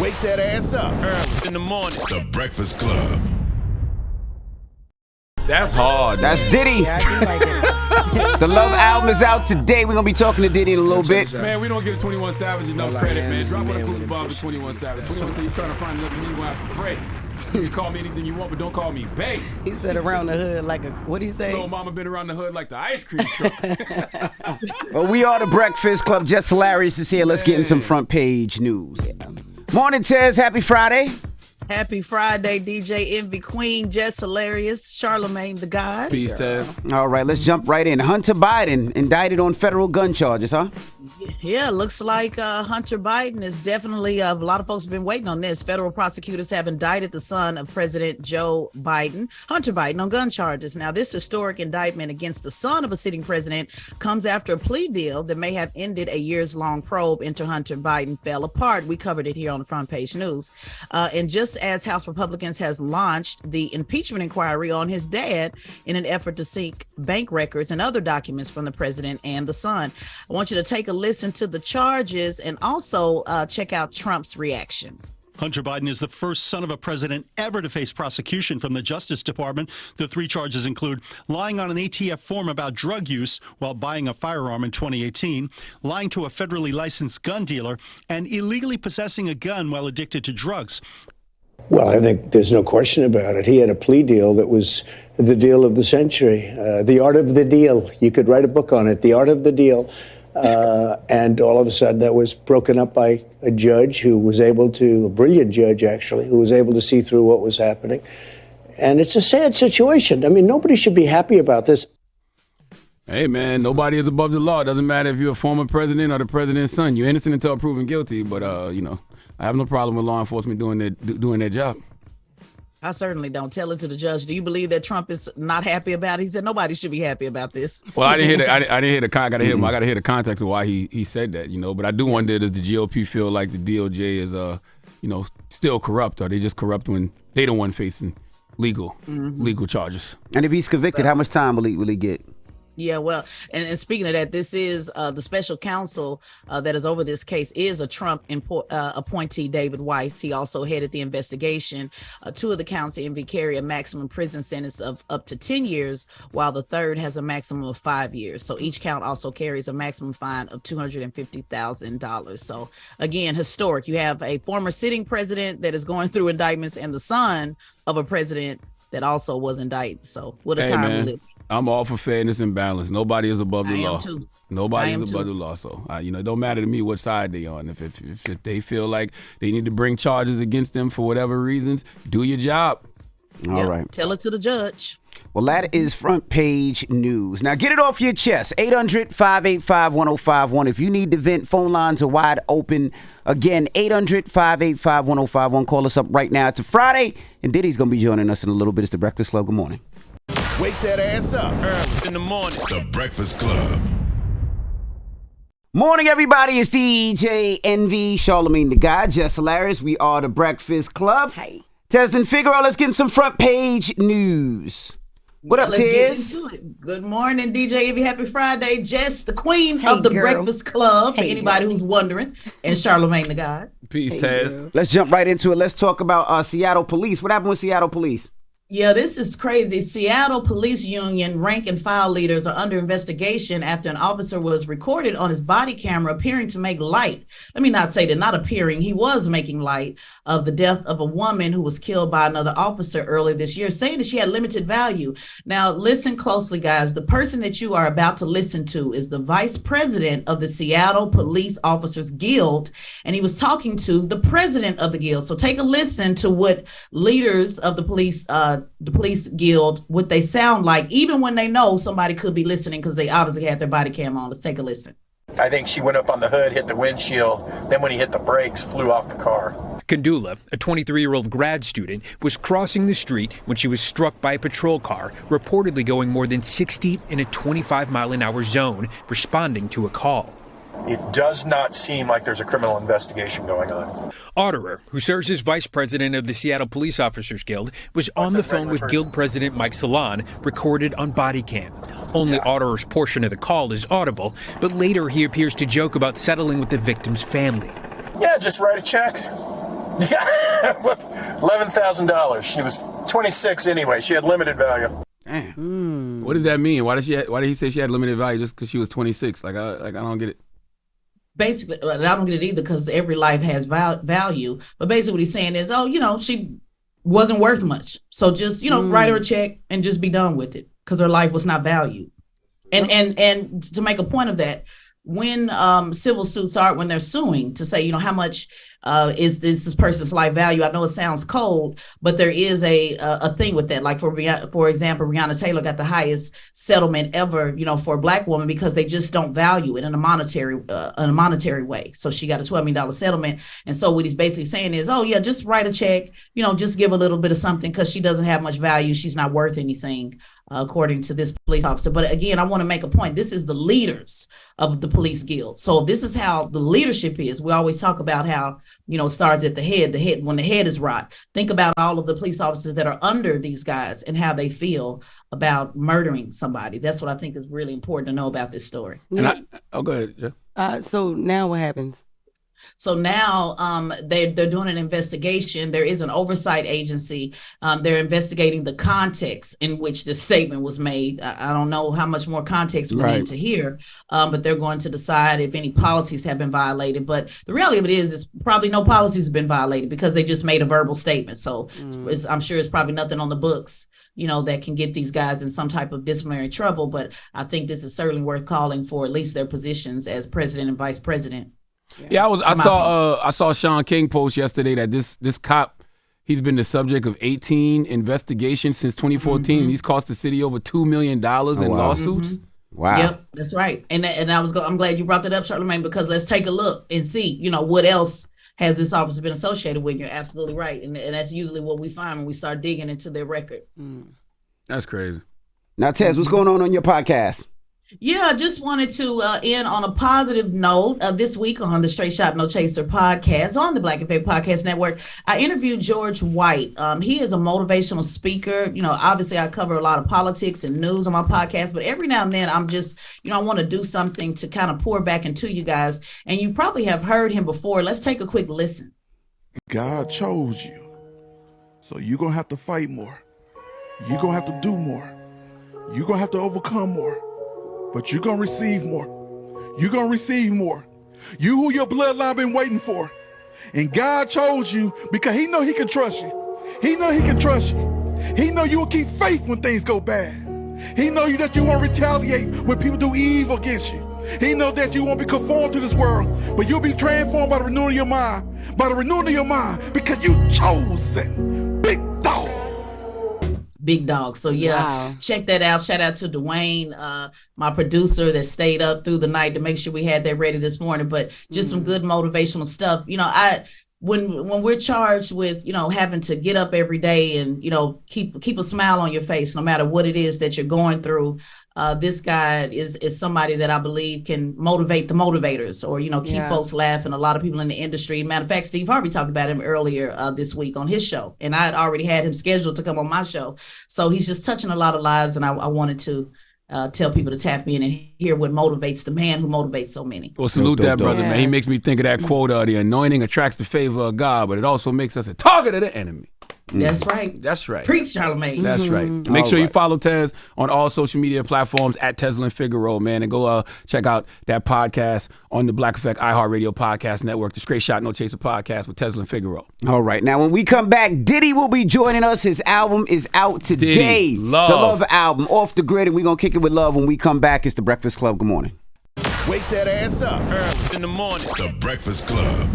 Wake that ass up. Early in the morning. The Breakfast Club. That's hard. That's Diddy. Yeah, I do like it. The Love album is out today. We're going to be talking to Diddy in a little bit. Man, we don't give 21 Savage enough credit, man. Drop one of the bomb to 21 Savage. 21 Savage, you trying to find another meanwhile for praise. You can call me anything you want, but don't call me babe. He said around the hood like a, what'd he say? Little mama been around the hood like the ice cream truck. Well, we are the Breakfast Club. Just Hilarious is here. Let's get in some front page news. Morning, Tez. Happy Friday. Happy Friday, DJ Envy Queen, Jess Hilarious, Charlamagne the God. Peace, Tez. All right, let's jump right in. Hunter Biden indicted on federal gun charges, huh? Yeah, looks like Hunter Biden is definitely, a lot of folks have been waiting on this. Federal prosecutors have indicted the son of President Joe Biden, Hunter Biden, on gun charges. Now, this historic indictment against the son of a sitting president comes after a plea deal that may have ended a years-long probe into Hunter Biden fell apart. We covered it here on the front page news. And just as House Republicans has launched the impeachment inquiry on his dad in an effort to seek bank records and other documents from the president and the son. I want you to take a listen to the charges and also check out Trump's reaction. Hunter Biden is the first son of a president ever to face prosecution from the Justice Department. The three charges include lying on an ATF form about drug use while buying a firearm in 2018, lying to a federally licensed gun dealer, and illegally possessing a gun while addicted to drugs. Well, I think there's no question about it. He had a plea deal that was the deal of the century, the art of the deal. You could write a book on it, the art of the deal. And all of a sudden that was broken up by a judge who was able to, a brilliant judge actually, who was able to see through what was happening. And it's a sad situation. I mean, nobody should be happy about this. Hey, man, nobody is above the law. It doesn't matter if you're a former president or the president's son. You're innocent until proven guilty, but, I have no problem with law enforcement doing their job. I certainly don't. Tell it to the judge. Do you believe that Trump is not happy about it? He said nobody should be happy about this. Well, I didn't hear the I got to hear the context of why he said that, But I do wonder, does the GOP feel like the DOJ is, still corrupt? Or are they just corrupt when they the one facing legal charges? And if he's convicted, how much time will he get? Yeah, well, and speaking of that, this is the special counsel that is over this case is a Trump appointee, David Weiss. He also headed the investigation. Two of the counts carry a maximum prison sentence of up to 10 years, while the third has a maximum of 5 years. So each count also carries a maximum fine of $250,000. So again, historic. You have a former sitting president that is going through indictments and the son of a president that also was indicted. So what a time we live. I'm all for fairness and balance. Nobody is above the law. Too. Nobody is above the law. So it don't matter to me what side they on. If they feel like they need to bring charges against them for whatever reasons, do your job. All right. Tell it to the judge. Well, that is front page news. Now, get it off your chest. 800-585-1051. If you need to vent, phone lines are wide open. Again, 800-585-1051. Call us up right now. It's a Friday, and Diddy's going to be joining us in a little bit. It's the Breakfast Club. Good morning. Wake that ass up. Early in the morning. The Breakfast Club. Morning, everybody. It's DJ Envy, Charlamagne the God, Jess Hilarious. We are the Breakfast Club. Hey. Tez and Figaro, let's get in some front page news. What up, Tez? Good morning, DJ Envy. Happy Friday. Jess, the queen of the Breakfast Club, for anybody who's wondering, and Charlamagne the God. Peace, Tez. Let's jump right into it. Let's talk about Seattle police. What happened with Seattle police? Yeah, this is crazy. Seattle Police Union rank and file leaders are under investigation after an officer was recorded on his body camera appearing to make light. Let me not say that, not appearing. He was making light of the death of a woman who was killed by another officer earlier this year, saying that she had limited value. Now, listen closely, guys. The person that you are about to listen to is the vice president of the Seattle Police Officers Guild, and he was talking to the president of the guild. So take a listen to what leaders of the police guild, what they sound like, even when they know somebody could be listening because they obviously had their body cam on. Let's take a listen. I think she went up on the hood, hit the windshield, then when he hit the brakes, flew off the car. Kandula, a 23-year-old grad student, was crossing the street when she was struck by a patrol car, reportedly going more than 60 in a 25-mile-an-hour zone, responding to a call. It does not seem like there's a criminal investigation going on. Otterer, who serves as vice president of the Seattle Police Officers Guild, was on the phone with Guild President Mike Salon, recorded on body cam. Only Otterer's portion of the call is audible, but later he appears to joke about settling with the victim's family. Yeah, just write a check. Yeah, $11,000. She was 26 anyway. She had limited value. Damn. What does that mean? Why did he say she had limited value just because she was 26? I don't get it. Basically, I don't get it either because every life has value. But basically what he's saying is, she wasn't worth much. So just, write her a check and just be done with it because her life was not valued. And to make a point of that, when civil suits are, when they're suing to say, how much is this person's life value? I know it sounds cold, but there is a thing with that. Like for example, Breonna Taylor got the highest settlement ever, for a Black woman because they just don't value it in a monetary way. So she got a $12 million settlement. And so what he's basically saying is, just write a check, just give a little bit of something because she doesn't have much value. She's not worth anything. According to this police officer. But again, I want to make a point. This is the leaders of the police guild. So this is how the leadership is. We always talk about how, it starts at the head, when the head is rot. Think about all of the police officers that are under these guys and how they feel about murdering somebody. That's what I think is really important to know about this story. And go ahead, Jeff. So now what happens? So now they're doing an investigation. There is an oversight agency. They're investigating the context in which this statement was made. I don't know how much more context we need to hear, but they're going to decide if any policies have been violated. But the reality of it is probably no policies have been violated because they just made a verbal statement. So I'm sure it's probably nothing on the books, that can get these guys in some type of disciplinary trouble. But I think this is certainly worth calling for at least their positions as president and vice president. Yeah, I saw Sean King post yesterday that this cop, he's been the subject of 18 investigations since 2014. Mm-hmm. He's cost the city over $2 million in lawsuits. Mm-hmm. Wow. Yep, that's right. And I'm glad you brought that up, Charlamagne, because let's take a look and see, what else has this officer been associated with. You're absolutely right. And that's usually what we find when we start digging into their record. That's crazy. Now, Tez, what's going on your podcast? Yeah, I just wanted to end on a positive note. This week on the Straight Shot No Chaser podcast on the Black Effect Podcast Network, I interviewed George White. He is a motivational speaker. Obviously I cover a lot of politics and news on my podcast, but every now and then I'm just, I want to do something to kind of pour back into you guys. And you probably have heard him before. Let's take a quick listen. God chose you, so you're going to have to fight more. You're going to have to do more. You're going to have to overcome more. But you're going to receive more. You're going to receive more. You who your bloodline been waiting for. And God chose you because he know he can trust you. He know he can trust you. He know you will keep faith when things go bad. He know that you won't retaliate when people do evil against you. He know that you won't be conformed to this world, but you'll be transformed by the renewing of your mind. By the renewing of your mind, because you chosen. Big dog. Big dog. So Check that out. Shout out to Dwayne, my producer that stayed up through the night to make sure we had that ready this morning. But just some good motivational stuff. When we're charged with, having to get up every day and, keep a smile on your face, no matter what it is that you're going through. This guy is somebody that I believe can motivate the motivators or, keep folks laughing. A lot of people in the industry. Matter of fact, Steve Harvey talked about him earlier this week on his show. And I had already had him scheduled to come on my show. So he's just touching a lot of lives. And I wanted to tell people to tap in and hear what motivates the man who motivates so many. Well, salute that brother, man. He makes me think of that quote, the anointing attracts the favor of God, but it also makes us a target of the enemy. That's right. That's right. Preach, Charlamagne. That's right. Make sure you follow Tez on all social media platforms at Tesla and Figaro, man, and go check out that podcast on the Black Effect iHeartRadio Podcast Network, the Straight Shot No Chaser Podcast with Tesla and Figaro. All right. Now, when we come back, Diddy will be joining us. His album is out today. Diddy, Love. The Love album, Off the Grid, and we're going to kick it with love. When we come back, it's The Breakfast Club. Good morning. Wake that ass up. Early in the morning. The Breakfast Club.